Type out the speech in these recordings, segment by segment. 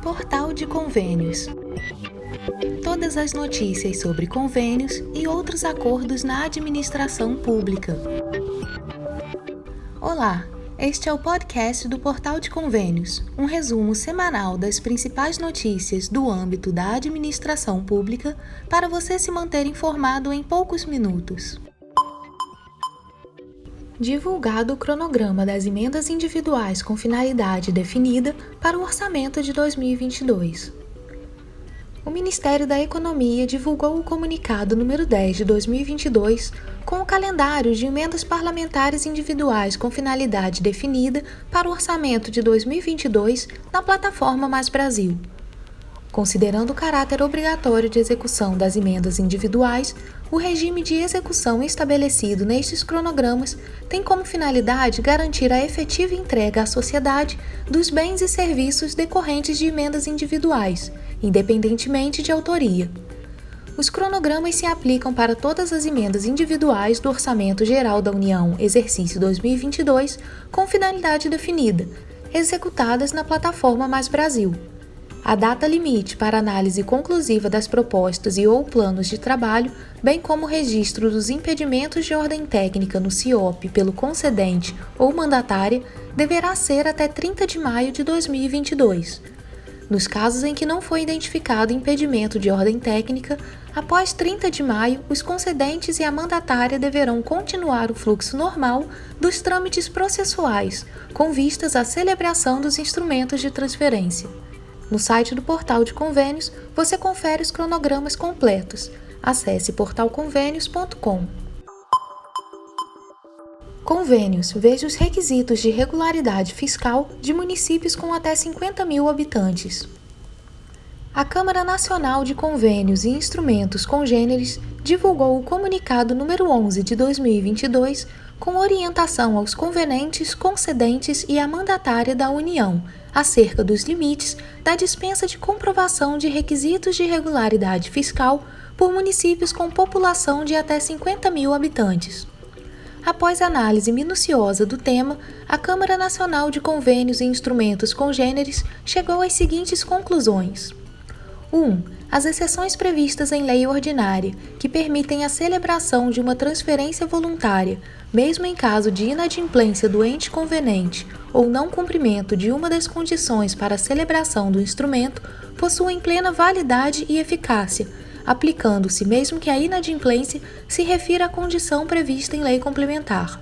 Portal de Convênios. Todas as notícias sobre convênios e outros acordos na administração pública. Olá, este é o podcast do Portal de Convênios, um resumo semanal das principais notícias do âmbito da administração pública para você se manter informado em poucos minutos. Divulgado o cronograma das emendas individuais com finalidade definida para o orçamento de 2022. O Ministério da Economia divulgou o comunicado número 10 de 2022 com o calendário de emendas parlamentares individuais com finalidade definida para o orçamento de 2022 na plataforma Mais Brasil. Considerando o caráter obrigatório de execução das emendas individuais, o regime de execução estabelecido nestes cronogramas tem como finalidade garantir a efetiva entrega à sociedade dos bens e serviços decorrentes de emendas individuais, independentemente de autoria. Os cronogramas se aplicam para todas as emendas individuais do Orçamento Geral da União, exercício 2022, com finalidade definida, executadas na plataforma Mais Brasil. A data limite para análise conclusiva das propostas e ou planos de trabalho, bem como o registro dos impedimentos de ordem técnica no CIOP pelo concedente ou mandatária, deverá ser até 30 de maio de 2022. Nos casos em que não foi identificado impedimento de ordem técnica, após 30 de maio, os concedentes e a mandatária deverão continuar o fluxo normal dos trâmites processuais, com vistas à celebração dos instrumentos de transferência. No site do Portal de Convênios, você confere os cronogramas completos. Acesse portalconvênios.com. Convênios. Veja os requisitos de regularidade fiscal de municípios com até 50 mil habitantes. A Câmara Nacional de Convênios e Instrumentos Congêneres divulgou o comunicado número 11 de 2022 com orientação aos convenentes, concedentes e à mandatária da União, acerca dos limites da dispensa de comprovação de requisitos de regularidade fiscal por municípios com população de até 50 mil habitantes. Após análise minuciosa do tema, a Câmara Nacional de Convênios e Instrumentos Congêneres chegou às seguintes conclusões. 1. As exceções previstas em lei ordinária, que permitem a celebração de uma transferência voluntária, mesmo em caso de inadimplência do ente convenente ou não cumprimento de uma das condições para a celebração do instrumento, possuem plena validade e eficácia, aplicando-se mesmo que a inadimplência se refira à condição prevista em lei complementar.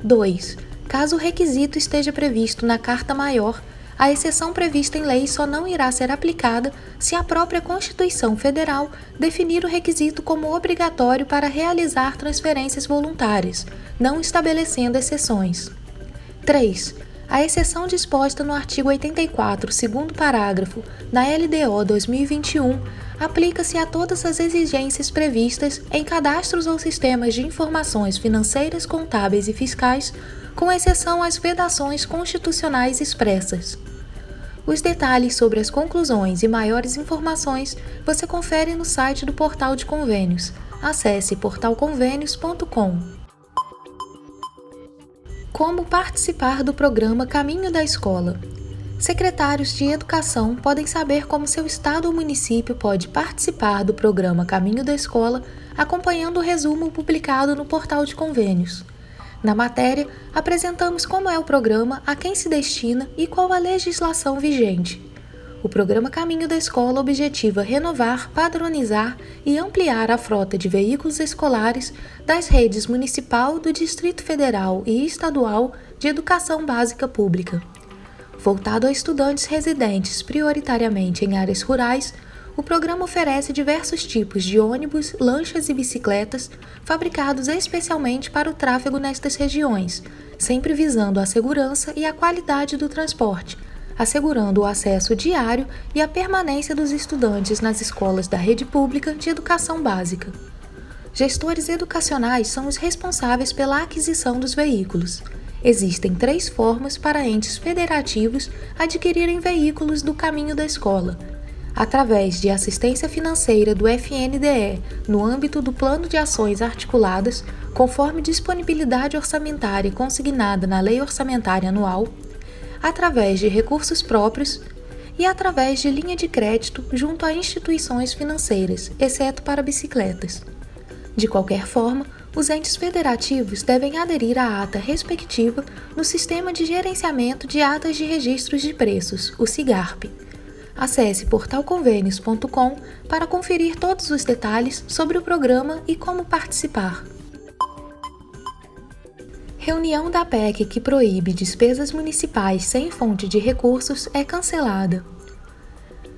2. Caso o requisito esteja previsto na Carta Maior, a exceção prevista em lei só não irá ser aplicada se a própria Constituição Federal definir o requisito como obrigatório para realizar transferências voluntárias, não estabelecendo exceções. 3. A exceção disposta no artigo 84, segundo parágrafo, da LDO 2021, aplica-se a todas as exigências previstas em cadastros ou sistemas de informações financeiras, contábeis e fiscais, com exceção às vedações constitucionais expressas. Os detalhes sobre as conclusões e maiores informações você confere no site do Portal de Convênios. Acesse portalconvênios.com. Como participar do programa Caminho da Escola? Secretários de Educação podem saber como seu estado ou município pode participar do programa Caminho da Escola acompanhando o resumo publicado no Portal de Convênios. Na matéria, apresentamos como é o programa, a quem se destina e qual a legislação vigente. O programa Caminho da Escola objetiva renovar, padronizar e ampliar a frota de veículos escolares das redes municipal, do Distrito Federal e estadual de educação básica pública. Voltado a estudantes residentes prioritariamente em áreas rurais, o programa oferece diversos tipos de ônibus, lanchas e bicicletas fabricados especialmente para o tráfego nestas regiões, sempre visando a segurança e a qualidade do transporte, assegurando o acesso diário e a permanência dos estudantes nas escolas da rede pública de educação básica. Gestores educacionais são os responsáveis pela aquisição dos veículos. Existem 3 formas para entes federativos adquirirem veículos do Caminho da Escola: através de assistência financeira do FNDE no âmbito do Plano de Ações Articuladas, conforme disponibilidade orçamentária consignada na Lei Orçamentária Anual, através de recursos próprios e através de linha de crédito junto a instituições financeiras, exceto para bicicletas. De qualquer forma, os entes federativos devem aderir à ata respectiva no Sistema de Gerenciamento de Atas de Registros de Preços, o SIGARP. Acesse portalconvênios.com para conferir todos os detalhes sobre o programa e como participar. Reunião da PEC que proíbe despesas municipais sem fonte de recursos é cancelada.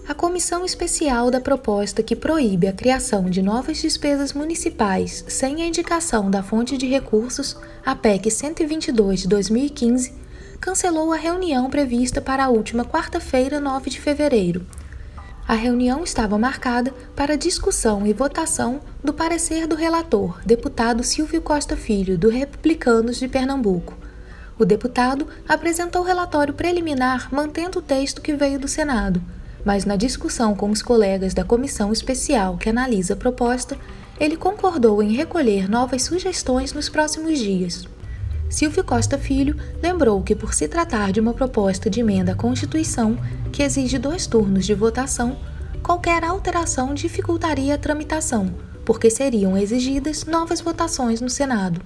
A Comissão Especial da proposta que proíbe a criação de novas despesas municipais sem a indicação da fonte de recursos, a PEC 122 de 2015, cancelou a reunião prevista para a última quarta-feira, 9 de fevereiro. A reunião estava marcada para discussão e votação do parecer do relator, deputado Silvio Costa Filho, do Republicanos de Pernambuco. O deputado apresentou o relatório preliminar mantendo o texto que veio do Senado, mas na discussão com os colegas da comissão especial que analisa a proposta, ele concordou em recolher novas sugestões nos próximos dias. Silvio Costa Filho lembrou que, por se tratar de uma proposta de emenda à Constituição, que exige 2 turnos de votação, qualquer alteração dificultaria a tramitação, porque seriam exigidas novas votações no Senado.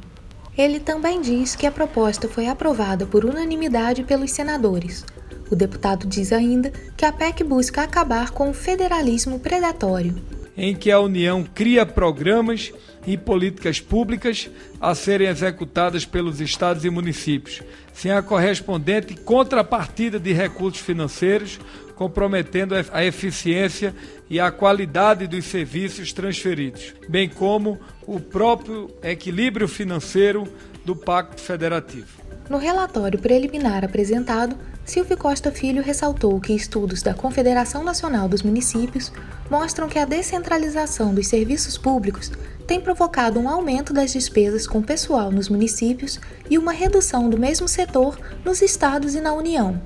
Ele também diz que a proposta foi aprovada por unanimidade pelos senadores. O deputado diz ainda que a PEC busca acabar com o federalismo predatório, em que a União cria programas e políticas públicas a serem executadas pelos estados e municípios, sem a correspondente contrapartida de recursos financeiros, comprometendo a eficiência e a qualidade dos serviços transferidos, bem como o próprio equilíbrio financeiro do Pacto Federativo. No relatório preliminar apresentado, Silvio Costa Filho ressaltou que estudos da Confederação Nacional dos Municípios mostram que a descentralização dos serviços públicos tem provocado um aumento das despesas com pessoal nos municípios e uma redução do mesmo setor nos estados e na União,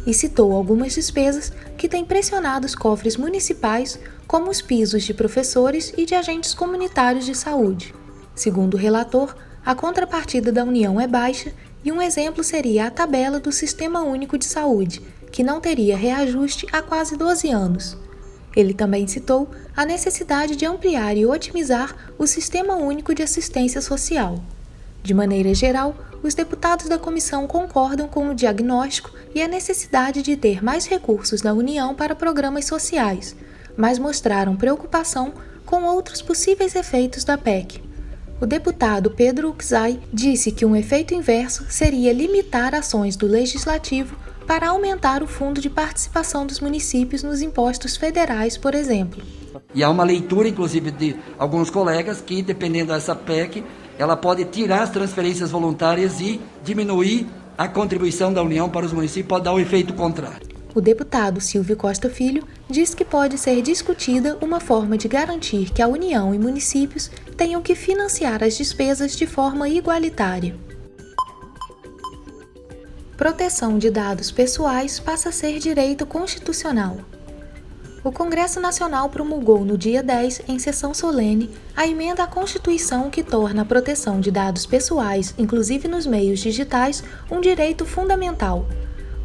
e citou algumas despesas que têm pressionado os cofres municipais, como os pisos de professores e de agentes comunitários de saúde. Segundo o relator, a contrapartida da União é baixa e um exemplo seria a tabela do Sistema Único de Saúde, que não teria reajuste há quase 12 anos. Ele também citou a necessidade de ampliar e otimizar o Sistema Único de Assistência Social. De maneira geral, os deputados da comissão concordam com o diagnóstico e a necessidade de ter mais recursos da União para programas sociais, mas mostraram preocupação com outros possíveis efeitos da PEC. O deputado Pedro Uczai disse que um efeito inverso seria limitar ações do Legislativo para aumentar o fundo de participação dos municípios nos impostos federais, por exemplo. E há uma leitura, inclusive, de alguns colegas que, dependendo dessa PEC, ela pode tirar as transferências voluntárias e diminuir a contribuição da União para os municípios, pode dar o efeito contrário. O deputado Silvio Costa Filho diz que pode ser discutida uma forma de garantir que a União e municípios tenham que financiar as despesas de forma igualitária. Proteção de dados pessoais passa a ser direito constitucional. O Congresso Nacional promulgou no dia 10, em sessão solene, a emenda à Constituição que torna a proteção de dados pessoais, inclusive nos meios digitais, um direito fundamental.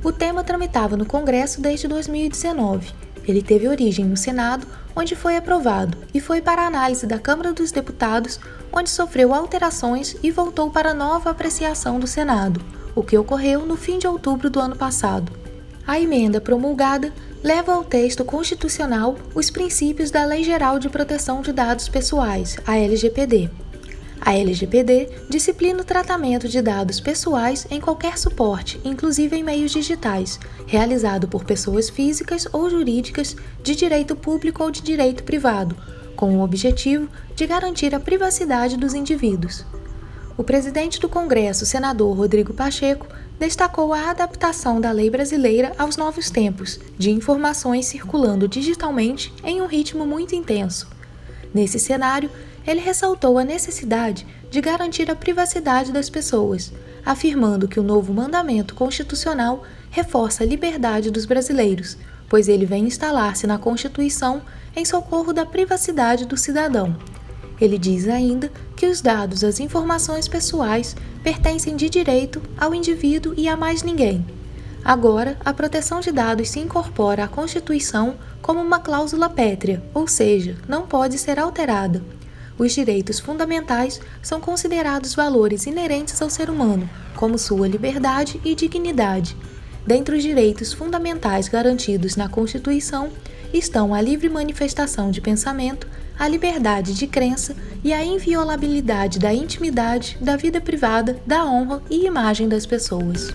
O tema tramitava no Congresso desde 2019. Ele teve origem no Senado, onde foi aprovado, e foi para a análise da Câmara dos Deputados, onde sofreu alterações e voltou para nova apreciação do Senado, o que ocorreu no fim de outubro do ano passado. A emenda promulgada leva ao texto constitucional os princípios da Lei Geral de Proteção de Dados Pessoais, a LGPD. A LGPD disciplina o tratamento de dados pessoais em qualquer suporte, inclusive em meios digitais, realizado por pessoas físicas ou jurídicas de direito público ou de direito privado, com o objetivo de garantir a privacidade dos indivíduos. O presidente do Congresso, senador Rodrigo Pacheco, destacou a adaptação da lei brasileira aos novos tempos, de informações circulando digitalmente em um ritmo muito intenso. Nesse cenário, ele ressaltou a necessidade de garantir a privacidade das pessoas, afirmando que o novo mandamento constitucional reforça a liberdade dos brasileiros, pois ele vem instalar-se na Constituição em socorro da privacidade do cidadão. Ele diz ainda que os dados, as informações pessoais, pertencem de direito ao indivíduo e a mais ninguém. Agora, a proteção de dados se incorpora à Constituição como uma cláusula pétrea, ou seja, não pode ser alterada. Os direitos fundamentais são considerados valores inerentes ao ser humano, como sua liberdade e dignidade. Dentre os direitos fundamentais garantidos na Constituição estão a livre manifestação de pensamento, a liberdade de crença e a inviolabilidade da intimidade, da vida privada, da honra e imagem das pessoas.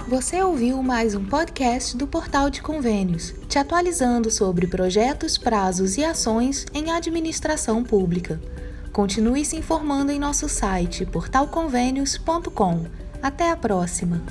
Você ouviu mais um podcast do Portal de Convênios, te atualizando sobre projetos, prazos e ações em administração pública. Continue se informando em nosso site portalconvenios.com. Até a próxima!